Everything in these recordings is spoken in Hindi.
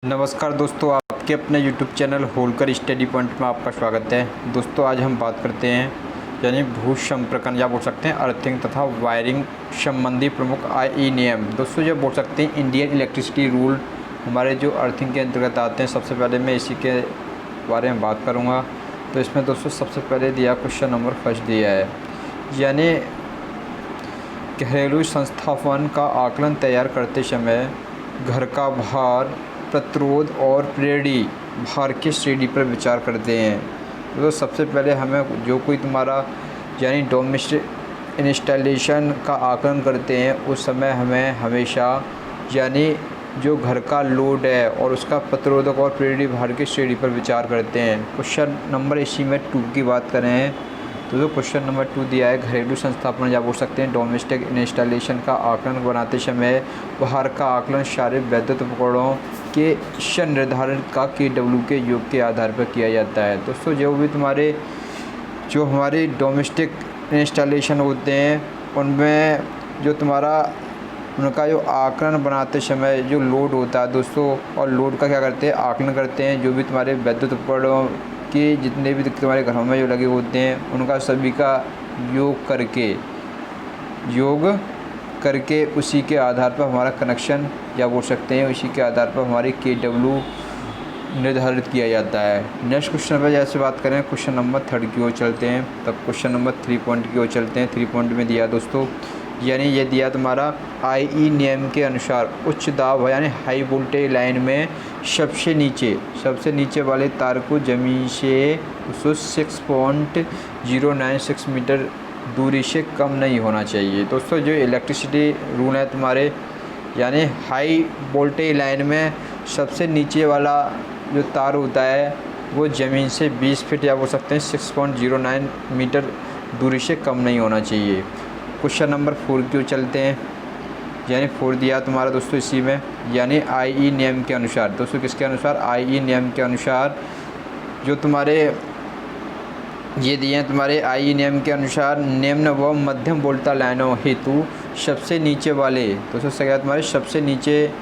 नमस्कार दोस्तों, आपके अपने YouTube channel Holkar study point में आपका स्वागत है। दोस्तों आज हम बात करते हैं यानी भू संपर्कन या बोल सकते हैं अर्थिंग तथा वायरिंग संबंधी प्रमुख आई नियम। दोस्तों जो बोल सकते हैं इंडियन इलेक्ट्रिसिटी रूल हमारे जो अर्थिंग के अंतर्गत आते हैं। सबसे पहले मैं इसी के बारे में बात करूँगा। तो इसमें दोस्तों सबसे पहले दिया क्वेश्चन नंबर फर्स्ट दिया है, यानी घरेलू संस्थापन का आकलन तैयार करते समय घर का भार, प्रतिरोध और प्रेरणी भार की श्रेणी पर विचार करते हैं। तो सबसे पहले हमें जो कोई तुम्हारा यानी डोमेस्टिक इंस्टॉलेशन का आकलन करते हैं उस समय हमें हमेशा यानी जो घर का लोड है और उसका प्रतिरोधक और प्रेरणी भार की श्रेणी पर विचार करते हैं। क्वेश्चन नंबर इसी में 2 की बात करें तो जो क्वेश्चन नंबर 2 दिया है, घरेलू संस्थापन या बोल सकते हैं डोमेस्टिक इंस्टॉलेशन का आकलन बनाते समय भार का आकलन सारे वैद्युत उपकरणों के शन निर्धारण का KW के योग के आधार पर किया जाता है। दोस्तों जो भी जो हमारे डोमेस्टिक इंस्टॉलेशन होते हैं उनमें जो उनका जो आकलन बनाते समय जो लोड होता है दोस्तों, और लोड का क्या करते हैं आकलन करते हैं। जो भी तुम्हारे वैद्युत उपकरणों के जितने भी तुम्हारे घरों में जो लगे होते हैं उनका सभी का योग करके उसी के आधार पर हमारा कनेक्शन या बोल सकते हैं उसी के आधार पर हमारी KW निर्धारित किया जाता है। नेक्स्ट क्वेश्चन पर जैसे बात करें क्वेश्चन नंबर 3 की ओर चलते हैं। तब क्वेश्चन नंबर 3 पॉइंट की ओर चलते हैं। 3 पॉइंट में दिया दोस्तों, यानी ये दिया तुम्हारा IE नियम के अनुसार उच्च दाब यानी हाई वोल्टेज लाइन में सबसे नीचे वाले तार को ज़मीन से 6.096 मीटर दूरी से कम नहीं होना चाहिए। दोस्तों जो इलेक्ट्रिसिटी रूल है तुम्हारे यानी हाई वोल्टेज लाइन में सबसे नीचे वाला जो तार होता है वो ज़मीन से 20 फीट या बोल सकते हैं 6.09 मीटर दूरी से कम नहीं होना चाहिए। क्वेश्चन नंबर 4 की ओर चलते हैं, यानी 4 दिया तुम्हारा दोस्तों इसी में, यानी IE नियम के अनुसार। दोस्तों किसके अनुसार? IE नियम के अनुसार जो तुम्हारे ये दिए हैं तुम्हारे IE नियम के अनुसार निम्न व मध्यम वोल्टेज लाइनों हेतु सबसे नीचे वाले दोस्तों से तुम्हारे सबसे नीचे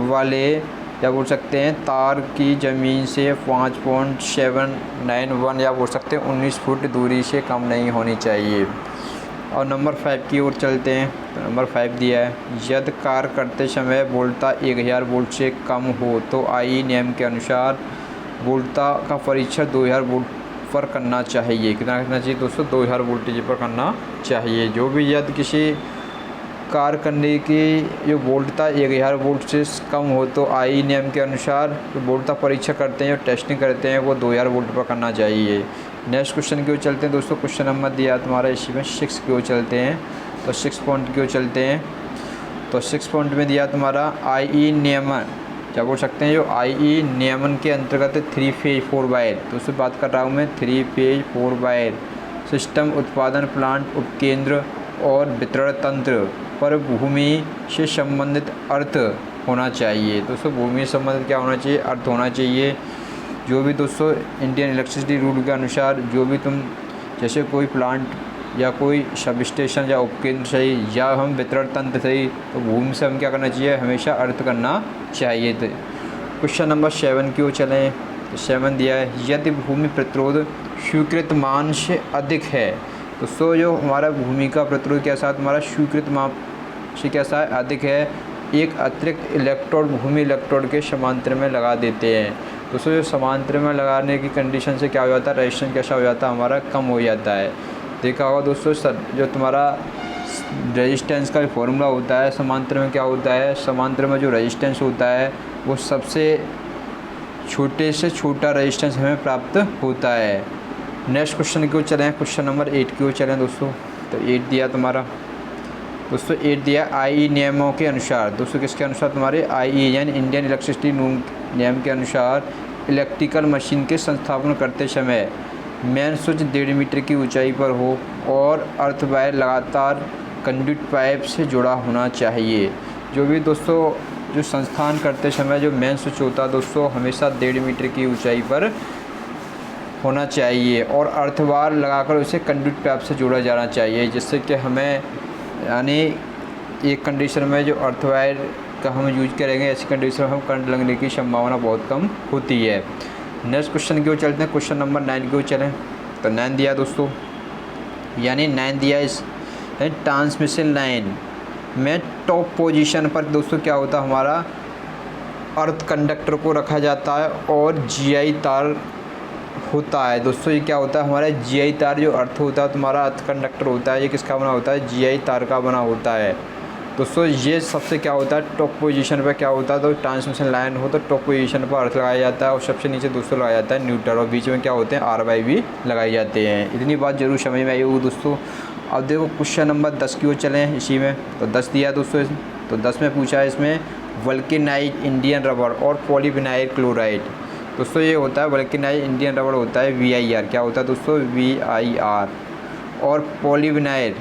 वाले या बोल सकते हैं तार की ज़मीन से 5.791 या बोल सकते हैं 19 फुट दूरी से कम नहीं होनी चाहिए। और नंबर 5 की ओर चलते हैं। तो नंबर 5 दिया है, यदि कार्य करते समय वोल्टता 1000 वोल्ट से कम हो तो IE नियम के अनुसार वोल्टता का परीक्षण 2000 वोल्ट पर करना चाहिए। कितना करना चाहिए दोस्तों? 2000 वोल्टेज पर करना चाहिए। जो भी यदि किसी कार्य करने की जो वोल्टता 1000 वोल्ट से कम हो तो IE नियम के अनुसार जो वोल्टता परीक्षा करते हैं, जो टेस्टिंग करते हैं वो 2000 वोल्ट पर करना चाहिए। नेक्स्ट क्वेश्चन की ओर चलते हैं दोस्तों। क्वेश्चन नंबर दिया तुम्हारा इसी में 6 की ओर चलते हैं। तो 6 पॉइंट की ओर चलते हैं। तो 6 पॉइंट में दिया तुम्हारा IE नियमन क्या बोल सकते हैं, जो IE नियमन के अंतर्गत 3 फेज 4 वायर। दोस्तों बात कर रहा हूँ मैं 3 फेज 4 वायर सिस्टम उत्पादन प्लांट उपकेंद्र और वितरण तंत्र पर भूमि से संबंधित अर्थ होना चाहिए। दोस्तों भूमि से संबंधित क्या होना चाहिए? अर्थ होना चाहिए। जो भी दोस्तों इंडियन इलेक्ट्रिसिटी रूल के अनुसार जो भी तुम जैसे कोई प्लांट या कोई सब स्टेशन या उपकेंद्र सही या हम वितरण तंत्र सही, तो भूमि से हम क्या करना चाहिए? हमेशा अर्थ करना चाहिए। तो क्वेश्चन नंबर 7 की ओर चलें। तो 7 दिया है, यदि भूमि प्रतिरोध स्वीकृत मान से अधिक है। दोस्तों जो हमारा भूमि का प्रतिरोध कैसा है? तुम्हारा स्वीकृत मान से कैसा है? अधिक है। एक अतिरिक्त इलेक्ट्रोड भूमि इलेक्ट्रोड के समांतर में लगा देते हैं। दोस्तों जो समांतर में लगाने की कंडीशन से क्या हो जाता है? रेजिस्टेंस कैसा हो जाता है? हमारा कम हो जाता है। देखा होगा दोस्तों जो तुम्हारा रेजिस्टेंस का फॉर्मूला होता है समांतर में क्या होता है? समांतर में जो रेजिस्टेंस होता है वो सबसे छोटे से छोटा रेजिस्टेंस हमें प्राप्त होता है। नेक्स्ट क्वेश्चन की ओर चलें। क्वेश्चन नंबर 8 की ओर चलें दोस्तों। तो 8 दिया तुम्हारा दोस्तों 8 दिया IE नियमों के अनुसार। दोस्तों किसके अनुसार? तुम्हारे IE यानी इंडियन इलेक्ट्रिसिटी नियम के अनुसार इलेक्ट्रिकल मशीन के संस्थापन करते समय मेन स्विच 1.5 मीटर की ऊंचाई पर हो और अर्थ वायर लगातार कंडक्ट पाइप से जुड़ा होना चाहिए। जो भी दोस्तों जो संस्थान करते समय जो मेन स्विच होता है दोस्तों हमेशा 1.5 मीटर की ऊंचाई पर होना चाहिए और अर्थ वायर लगाकर उसे कंडक्ट पाइप से जोड़ा जाना चाहिए, जिससे कि हमें यानी एक कंडीशन में जो अर्थ वायर का हम यूज करेंगे, ऐसी कंडीशन में हम करंट लगने की संभावना बहुत कम होती है। नेक्स्ट क्वेश्चन की ओर चलते हैं, क्वेश्चन नंबर 9 की ओर चलें। तो 9 दिया दोस्तों, यानी 9 दिया इस ट्रांसमिशन लाइन में टॉप पोजीशन पर दोस्तों क्या होता है, हमारा अर्थ कंडक्टर को रखा जाता है और जीआई तार होता है। दोस्तों ये क्या होता है, हमारा जीआई तार जो अर्थ होता है तुम्हारा अर्थ कंडक्टर होता है, ये किसका बना होता है, जीआई तार का बना होता है। दोस्तों ये सबसे क्या होता है, टॉप पोजीशन पर क्या होता है, तो ट्रांसमिशन लाइन हो तो टॉप पोजीशन पर अर्थ लगाया जाता है और सबसे नीचे दोस्तों लगाया जाता है न्यूट्रल, और बीच में क्या होते हैं आर भी लगाए जाते हैं। इतनी बात जरूर समझ में आई होगी दोस्तों। अब देखो क्वेश्चन नंबर 10 की ओर चलें इसी में। तो 10 दिया दोस्तों, तो 10 में पूछा है इसमें वल्केनाइज्ड इंडियन रबर और पॉलीविनाइल क्लोराइड। दोस्तों ये होता है वल्केनाइज्ड इंडियन रबर होता है VIR, क्या होता है दोस्तों VIR, और पॉलीविनाइल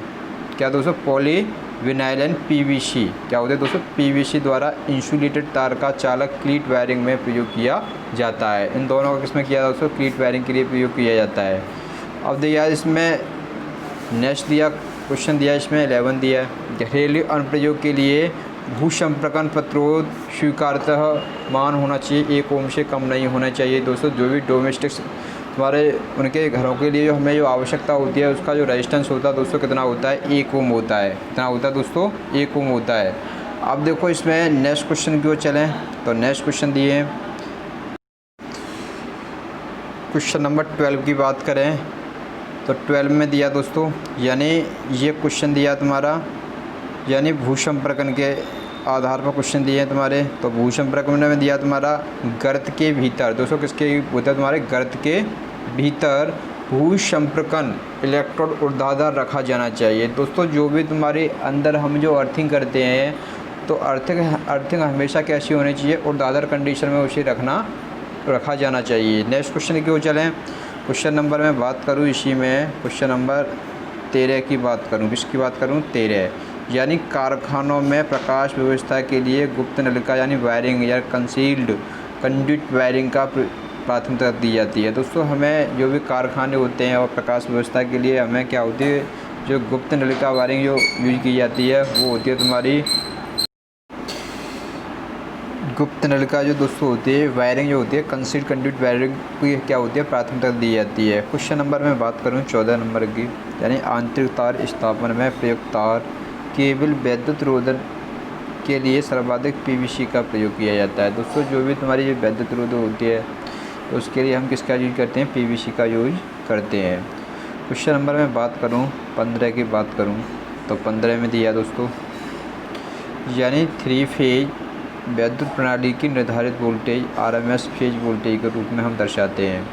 क्या दोस्तों, पॉलीविनाइल एंड PVC क्या होते हैं दोस्तों, PVC द्वारा इंसुलेटेड तार का चालक क्लीट वायरिंग में प्रयोग किया जाता है। इन दोनों का किसमें किया दोस्तों, क्लीट वायरिंग के लिए प्रयोग किया जाता है। अब दिया इसमें नेक्स्ट दिया क्वेश्चन दिया इसमें 11 दिया है, घरेलू अनुप्रयोग के लिए भूसंपर्कन प्रतिरोध स्वीकार्यतः मान होना चाहिए 1 ओम से कम नहीं होना चाहिए। दोस्तों जो भी डोमेस्टिक्स तुम्हारे उनके घरों के लिए जो हमें जो आवश्यकता होती है उसका जो रेजिस्टेंस होता है दोस्तों कितना होता है, 1 ओम होता है। कितना होता है दोस्तों, 1 ओम होता है। अब देखो इसमें नेक्स्ट क्वेश्चन की ओर चलें। तो नेक्स्ट क्वेश्चन दिए क्वेश्चन नंबर 12 की बात करें तो 12 में दिया दोस्तों, यानी ये क्वेश्चन दिया तुम्हारा, यानी भूसंपर्कन के आधार पर क्वेश्चन दिए हैं तुम्हारे। तो भूसंपर्कन में दिया तुम्हारा गर्त के भीतर, दोस्तों किसके होता है तुम्हारे, गर्त के भीतर भूसंपर्कन इलेक्ट्रोड ऊर्ध्वाधर रखा जाना चाहिए। दोस्तों जो भी तुम्हारे अंदर हम जो अर्थिंग करते हैं तो अर्थिंग हमेशा कैसी होनी चाहिए, ऊर्ध्वाधर कंडीशन में उसे रखा जाना चाहिए। नेक्स्ट क्वेश्चन की ओर चलें। क्वेश्चन नंबर मैं बात करूँ इसी में, क्वेश्चन नंबर 13 की बात करूँ, किसकी बात करूँ, 13, यानी कारखानों में प्रकाश व्यवस्था के लिए गुप्त नलिका यानी वायरिंग या कंसील्ड कंडक्ट वायरिंग का प्राथमिकता दी जाती है। दोस्तों हमें जो भी कारखाने होते हैं और प्रकाश व्यवस्था के लिए हमें क्या होती है, जो गुप्त नलिका वायरिंग जो यूज की जाती है वो होती है तुम्हारी गुप्त नलिका जो दोस्तों होती है वायरिंग जो होती है कंसील्ड कंडक्ट वायरिंग की क्या होती है, प्राथमिकता दी जाती है। क्वेश्चन नंबर में बात करूँ 14 नंबर की, यानी आंतरिक तार स्थापन में प्रयुक्त तार केवल विद्युत रोधन के लिए सर्वाधिक PVC का प्रयोग किया जाता है। दोस्तों जो भी तुम्हारी जो विद्युत रोधक होती है तो उसके लिए हम किसका यूज करते हैं, PVC का यूज करते हैं। क्वेश्चन नंबर में बात करूं 15 की बात करूं तो 15 में दिया दोस्तों, यानी 3 फेज विद्युत प्रणाली की निर्धारित वोल्टेज RMS फेज वोल्टेज के रूप में हम दर्शाते हैं।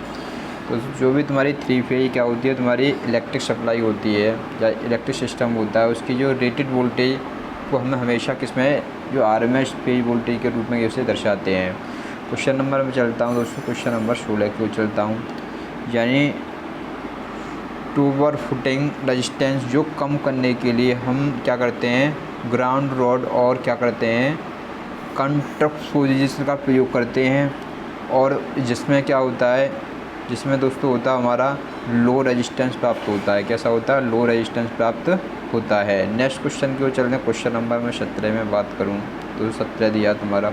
तो जो भी तुम्हारी 3 फेज क्या होती है, तुम्हारी इलेक्ट्रिक सप्लाई होती है या इलेक्ट्रिक सिस्टम होता है, उसकी जो रेटेड वोल्टेज को हम हमेशा किसमें जो RMS फेज वोल्टेज के रूप में इसे दर्शाते हैं। क्वेश्चन नंबर में चलता हूँ दोस्तों, क्वेश्चन नंबर 16 की ओर चलता हूँ, यानी टूबर फुटिंग रजिस्टेंस जो कम करने के लिए हम क्या करते हैं, ग्राउंड रॉड और क्या करते हैं, कंट्रपोजिशन का प्रयोग करते हैं, और जिसमें क्या होता है, जिसमें दोस्तों होता है हमारा लो रेजिस्टेंस प्राप्त होता है। कैसा होता है, लो रेजिस्टेंस प्राप्त होता है। नेक्स्ट क्वेश्चन की ओर चलते हैं। क्वेश्चन नंबर में 17 में बात करूं तो 17 दिया तुम्हारा,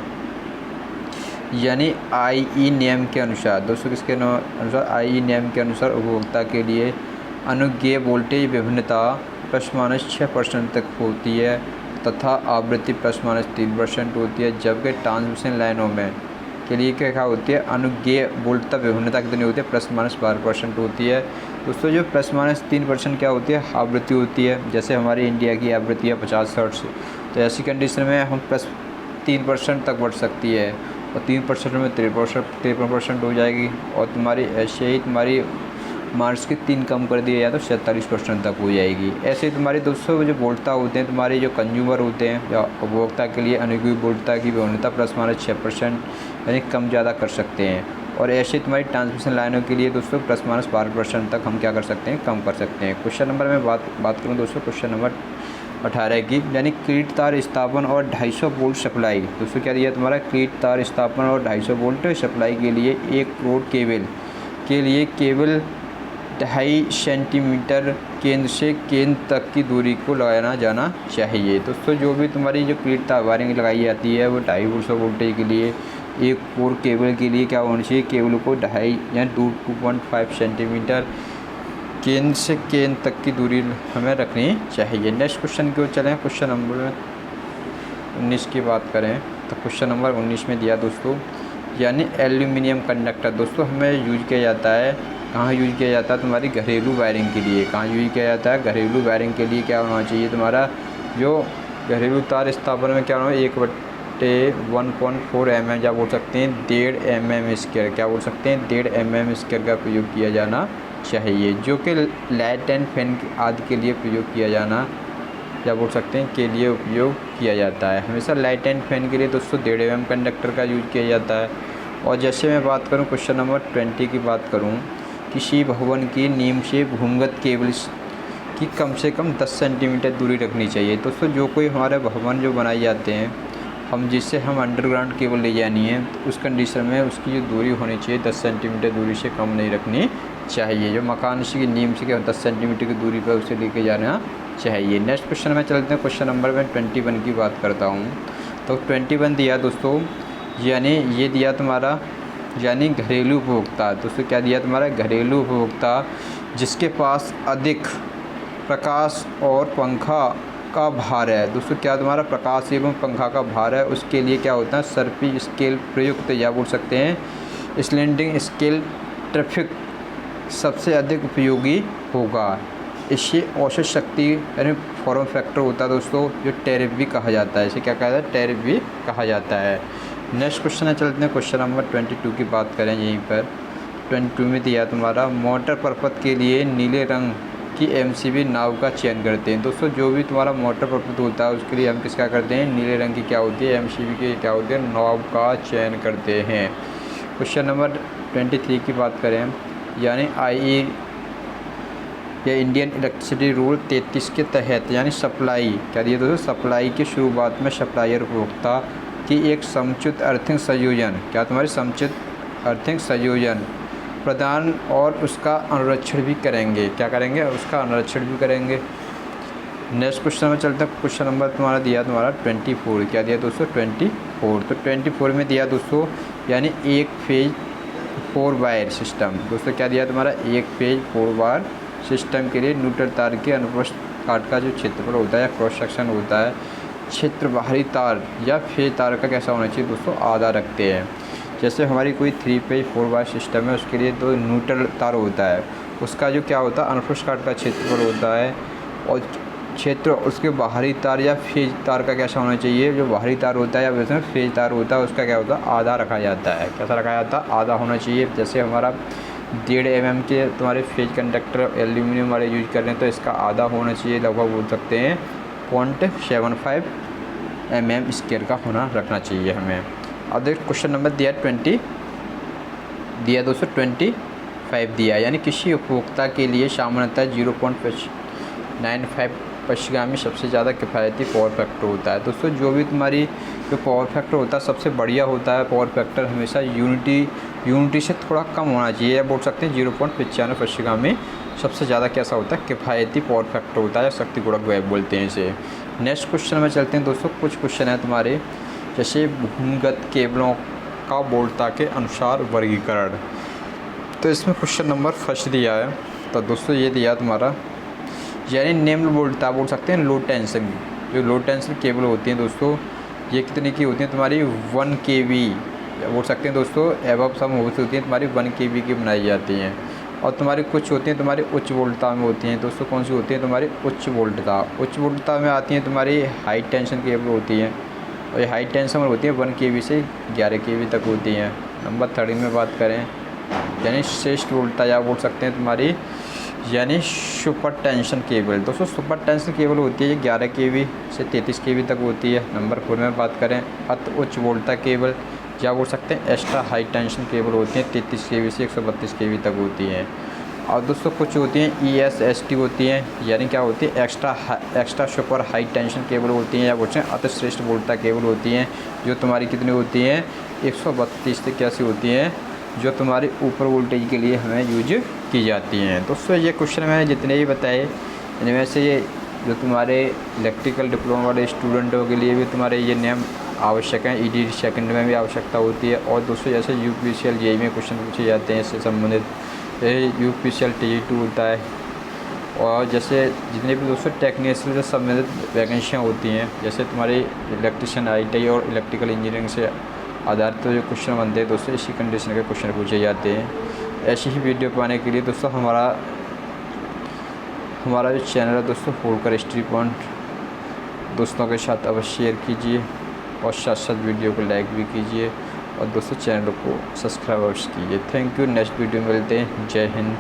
यानी IE नियम के अनुसार, दोस्तों किसके अनुसार, IE नियम के अनुसार उपभोक्ता के लिए अनुज्ञेय वोल्टेज विभिन्नता ±6% तक होती है तथा आवृत्ति ±3% होती है, जबकि ट्रांसमिशन लाइनों में के लिए क्या होती है, अनुज्ञेय वोल्टता विभिन्नता कितनी होती है, ±12% होती है। दोस्तों जो ±3% क्या होती है, आवृत्ति होती है। जैसे हमारी इंडिया की आवृत्ति है 50 हर्ट्ज, तो ऐसी कंडीशन में हम +3% तक बढ़ सकती है, और 3% में 53% हो जाएगी, और तुम्हारी ऐसे ही तुम्हारी मार्च के 3 कम कर दिया जाए तो 47% तक हो जाएगी। ऐसे ही तुम्हारी दोस्तों जो वोल्टता होते हैं, तुम्हारे जो कंज्यूमर होते हैं या उपभोक्ता के लिए अनुज्ञेय वोल्टता की विभिन्नता ±6% यानी कम ज़्यादा कर सकते हैं, और ऐसे तुम्हारी ट्रांसमिशन लाइनों के लिए दोस्तों ±12% तक हम क्या कर सकते हैं, कम कर सकते हैं। क्वेश्चन नंबर में बात करूँ दोस्तों, क्वेश्चन नंबर 18 की, यानी क्लीट तार स्थापन और 250 वोल्ट सप्लाई। दोस्तों क्या दिया तुम्हारा, क्लीट तार स्थापन और 250 वोल्ट सप्लाई के लिए 1 क्रोड केबल के लिए केवल 2.5 सेंटीमीटर केंद्र से केंद्र तक की दूरी को लगाना जाना चाहिए। दोस्तों जो भी तुम्हारी जो क्लीट तार वायरिंग लगाई जाती है वो 2.5 वोल्टेज के लिए, एक कोर केबल के लिए क्या होना चाहिए, केबल को 2.5 या 2.5 सेंटीमीटर केंद्र से केंद्र तक की दूरी हमें रखनी चाहिए। नेक्स्ट क्वेश्चन की ओर चलें। क्वेश्चन नंबर 19 की बात करें तो क्वेश्चन नंबर 19 में दिया दोस्तों, यानी एल्यूमिनियम कंडक्टर दोस्तों हमें यूज किया जाता है, कहाँ यूज किया जाता है, तुम्हारी घरेलू वायरिंग के लिए। कहाँ यूज किया जाता है, घरेलू वायरिंग के लिए क्या होना चाहिए, तुम्हारा जो घरेलू तार स्थापन में क्या होना है, 1/1.4 mm या बोल सकते हैं 1.5 mm स्क्वायर, क्या बोल सकते हैं 1.5 mm स्क्वायर का प्रयोग किया जाना चाहिए, जो कि लाइट एंड फैन आदि के लिए प्रयोग किया जाना या बोल सकते हैं के लिए उपयोग किया जाता है। हमेशा लाइट एंड फैन के लिए दोस्तों 1.5 mm कंडक्टर का यूज किया जाता है। और जैसे मैं बात करूं क्वेश्चन नंबर 20 की बात करूं, किसी भवन की नींव से भूमिगत केबल की कम से कम 10 सेंटीमीटर दूरी रखनी चाहिए। दोस्तों जो कोई हमारे भवन जो बनाए जाते हैं, हम जिससे हम अंडरग्राउंड केबल ले जानी है, तो उस कंडीशन में उसकी जो दूरी होनी चाहिए 10 सेंटीमीटर दूरी से कम नहीं रखनी चाहिए। जो मकान की नींव से 10 सेंटीमीटर की दूरी पर उसे लेके जाना चाहिए। नेक्स्ट क्वेश्चन में चलते हैं। क्वेश्चन नंबर में 21 की बात करता हूँ। तो 21 दिया दोस्तों, यानी ये दिया तुम्हारा यानी घरेलू उपभोक्ता। दोस्तों क्या दिया तुम्हारा, घरेलू उपभोक्ता जिसके पास अधिक प्रकाश और पंखा का भार है। दोस्तों क्या तुम्हारा प्रकाश एवं पंखा का भार है, उसके लिए क्या होता है, सर्पी स्केल प्रयुक्त या बोल सकते हैं स्लैंडिंग स्केल ट्रैफिक सबसे अधिक उपयोगी होगा। इससे औसत शक्ति यानी फॉर्म फैक्टर होता है दोस्तों, जो टैरिफ भी कहा जाता है, इसे क्या कहा जाता है, टैरिफ भी कहा जाता है। नेक्स्ट क्वेश्चन है, चलते हैं क्वेश्चन नंबर 22 की बात करें। यहीं पर 22 में दिया तुम्हारा, मोटर परपथ के लिए नीले रंग की एमसीबी नाव का चयन करते हैं। दोस्तों जो भी तुम्हारा मोटर परपथ होता है उसके लिए हम किसका करते हैं, नीले रंग की क्या होती है, एमसीबी की क्या होती है, नाव का चयन करते हैं। क्वेश्चन नंबर 23 की बात करें, यानी IE या इंडियन इलेक्ट्रिसिटी रूल 33 के तहत यानी सप्लाई क्या दिया दोस्तों, सप्लाई की शुरुआत में सप्लायर उपभोक्ता की एक समुचित अर्थिंग संयोजन, क्या तुम्हारी समुचित अर्थिंग संयोजन प्रदान और उसका अनुरक्षण भी करेंगे, क्या करेंगे, उसका अनुरक्षण भी करेंगे। नेक्स्ट क्वेश्चन में चलते हैं। क्वेश्चन नंबर तुम्हारा दिया तुम्हारा 24, क्या दिया दोस्तों 24। तो 24 में दिया दोस्तों, यानी एक फेज 4 वायर सिस्टम। दोस्तों क्या दिया तुम्हारा, एक फेज 4 वायर सिस्टम के लिए न्यूट्रल तार के अनुप्रस्थ काट का जो क्षेत्रफल होता है या क्रॉस सेक्शन होता है, क्षेत्र बाहरी तार या फेज तार का कैसा होना चाहिए दोस्तों, आधा रखते हैं। जैसे हमारी कोई 3 फेज 4 वायर सिस्टम है, उसके लिए तो न्यूट्रल तार होता है, उसका जो क्या होता है, अनुप्रस्थ काट का क्षेत्रफल होता है, और क्षेत्र उसके बाहरी तार या फेज तार का कैसा होना चाहिए, जो बाहरी तार होता है या वैसे फेज तार होता है उसका क्या होता है, आधा रखा जाता है। कैसा रखा जाता है, आधा होना चाहिए। जैसे हमारा 1.5 mm के तुम्हारे फेज कंडक्टर एल्यूमिनियम वाले यूज कर रहे हैं, तो इसका आधा होना चाहिए, लगभग बोल सकते हैं 0.75 mm स्क्वायर का होना रखना चाहिए हमें। अब देखो क्वेश्चन नंबर दिया 20 दिया दोस्तों 25 दिया, यानी किसी उपभोक्ता के लिए सामान्यतः 0.95 पश्चिगामी सबसे ज़्यादा किफ़ायती पावर फैक्टर होता है। दोस्तों जो भी तुम्हारी जो पावर फैक्टर होता है सबसे बढ़िया होता है, पावर फैक्टर हमेशा यूनिटी से थोड़ा कम होना चाहिए, या बोल सकते हैं 0.95 पश्चिगामी सबसे ज़्यादा कैसा होता है, किफ़ायती पावर फैक्टर होता है, शक्ति गुणक वेव बोलते हैं इसे। नेक्स्ट क्वेश्चन में चलते हैं दोस्तों। कुछ क्वेश्चन है तुम्हारे, जैसे भूमिगत केबलों का वोल्टता के अनुसार वर्गीकरण। तो इसमें क्वेश्चन नंबर 1 दिया है। तो दोस्तों ये दिया तुम्हारा, यानी निम्न वोल्टता बोल सकते हैं लो टेंशन, जो लो टेंशन केबल होती हैं दोस्तों, ये कितने की होती हैं तुम्हारी 1 kV बोल सकते हैं दोस्तों, एबव सम होती है तुम्हारी 1 kV की बनाई जाती हैं। और तुम्हारी कुछ होती हैं तुम्हारी उच्च वोल्टता में होती हैं दोस्तों, कौन सी होती हैं तुम्हारी उच्च वोल्टता में आती हैं तुम्हारी हाई टेंशन केबल होती हैं, और ये हाई टेंशन में होती है 1 kV से 11 kV तक होती हैं। नंबर 3 में बात करें, यानी श्रेष्ठ वोल्टता या बोल सकते हैं तुम्हारी यानी सुपर टेंशन केबल। दोस्तों सुपर टेंशन केबल होती है ये 11 kV से 33 kV तक होती है। नंबर 4 में बात करें, अति उच्च वोल्टता केबल या बोल सकते हैं एक्स्ट्रा हाई टेंशन केबल होती हैं 33 kV से 132 kV तक होती हैं। और दोस्तों कुछ होती हैं ESST होती हैं, यानी क्या होती है extra super high tension cable होती हैं, या बोलते हैं अति श्रेष्ठ वोल्टता केबल होती हैं, जो तुम्हारी कितनी होती हैं 132 से कैसी होती हैं जो तुम्हारी ऊपर वोल्टेज के लिए हमें यूज की जाती हैं। दोस्तों ये क्वेश्चन मैंने जितने भी बताए इनमें से ये जो तुम्हारे इलेक्ट्रिकल डिप्लोमा वाले स्टूडेंटों के लिए भी तुम्हारे ये नियम आवश्यक हैं, ईडी सेकंड में भी आवश्यकता होती है। और दोस्तों जैसे यूपीसीएल जेईई में क्वेश्चन पूछे जाते हैं इससे संबंधित, यूपीसीएल टी2 होता है। और जैसे जितने भी दोस्तों टेक्नीशियन से संबंधित वैकेंसियाँ होती हैं, जैसे तुम्हारी इलेक्ट्रिशियन आईटीआई और इलेक्ट्रिकल इंजीनियरिंग से आधारित जो क्वेश्चन बनते हैं दोस्तों इसी कंडीशन के क्वेश्चन पूछे जाते हैं। ऐसी ही वीडियो पाने के लिए दोस्तों हमारा जो चैनल है दोस्तों होलकर हिस्ट्री पॉइंट दोस्तों के साथ अवश्य शेयर कीजिए और साथ साथ वीडियो को लाइक भी कीजिए और दोस्तों चैनल को सब्सक्राइब अवश्य कीजिए। Thank you. नेक्स्ट वीडियो में मिलते हैं। जय हिंद।